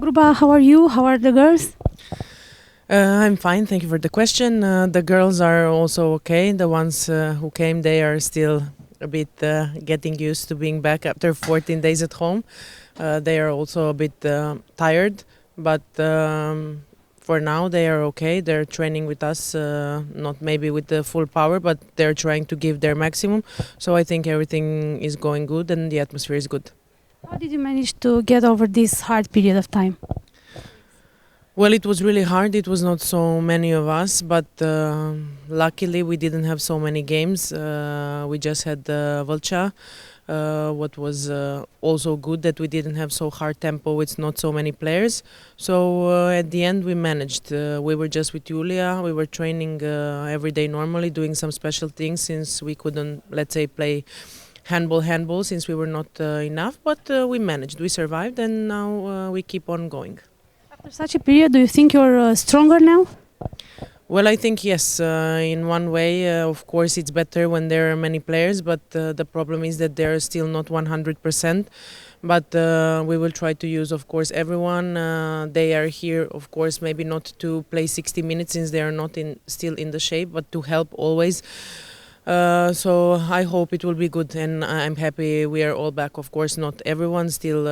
Gruba, how are you? How are the girls? I'm fine, thank you for the question. The girls are also okay. The ones who came, they are still a bit getting used to being back after 14 days at home. They are also a bit tired, but for now they are okay. They're training with us, not maybe with the full power, but they're trying to give their maximum. So I think everything is going good and the atmosphere is good. How did you manage to get over this hard period of time? Well, it was really hard. It was not so many of us, but luckily we didn't have so many games. We just had Vâlcea. What was also good that we didn't have so hard tempo with not so many players. So at the end we managed. We were just with Julia. We were training every day normally, doing some special things since we couldn't, let's say, play handball since we were not enough. But we managed. We survived, and now we keep on going. After such a period, do you think you're stronger now? Well, I think yes. In one way, of course, it's better when there are many players, but the problem is that they're still not 100%. But we will try to use, of course, everyone. They are here, of course, maybe not to play 60 minutes since they are not still in the shape, but to help always. So I hope it will be good, and I'm happy we are all back. Of course, not everyone, still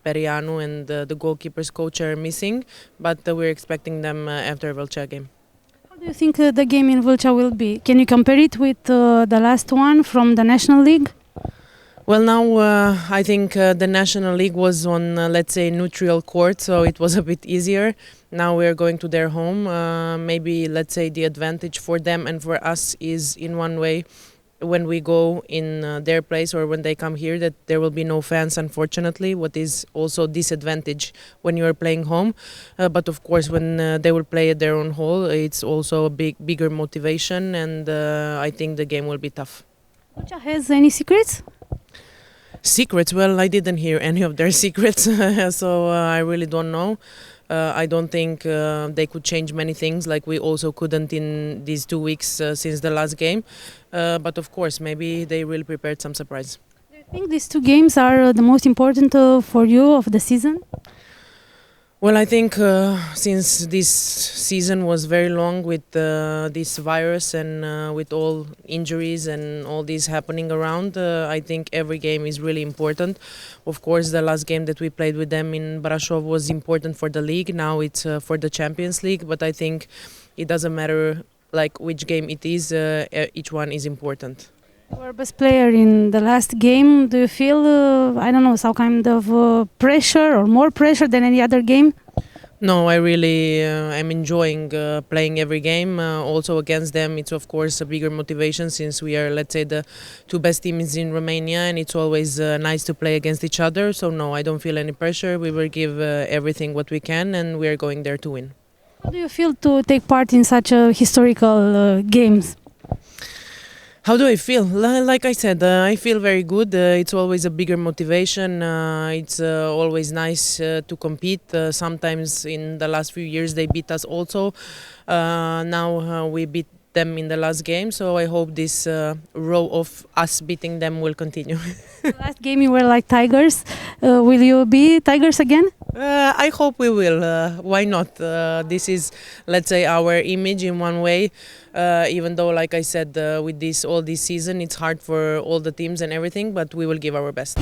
Perianu and the goalkeeper's coach are missing, but we're expecting them after Vâlcea game. How do you think the game in Vâlcea will be? Can you compare it with the last one from the National League? Well, now I think the National League was on, let's say, neutral court, so it was a bit easier. Now we are going to their home. Maybe, let's say, the advantage for them and for us is in one way when we go in their place or when they come here that there will be no fans, unfortunately, what is also disadvantage when you are playing home. But of course, when they will play at their own hall, it's also a bigger motivation, and I think the game will be tough. Vâlcea has any secrets? Secrets? Well, I didn't hear any of their secrets, so I really don't know. I don't think they could change many things like we also couldn't in these 2 weeks since the last game. But of course, maybe they really prepared some surprise. Do you think these two games are the most important for you of the season? Well, I think since this season was very long with this virus and with all injuries and all this happening around, I think every game is really important. Of course, the last game that we played with them in Brașov was important for the league. Now it's for the Champions League, but I think it doesn't matter like which game it is, each one is important. You were best player in the last game. Do you feel, I don't know, some kind of pressure or more pressure than any other game? No, I really am enjoying playing every game. Also against them, it's of course a bigger motivation since we are, let's say, the two best teams in Romania, and it's always nice to play against each other. So no, I don't feel any pressure. We will give everything what we can, and we are going there to win. How do you feel to take part in such historical games? How do I feel? Like I said, I feel very good. It's always a bigger motivation. It's always nice to compete. Sometimes in the last few years they beat us also. Now we beat them in the last game, so I hope this row of us beating them will continue. Last game you were like tigers. Will you be tigers again? I hope we will. Why not? This is, let's say, our image in one way. Even though, like I said, with all this season, it's hard for all the teams and everything, but we will give our best.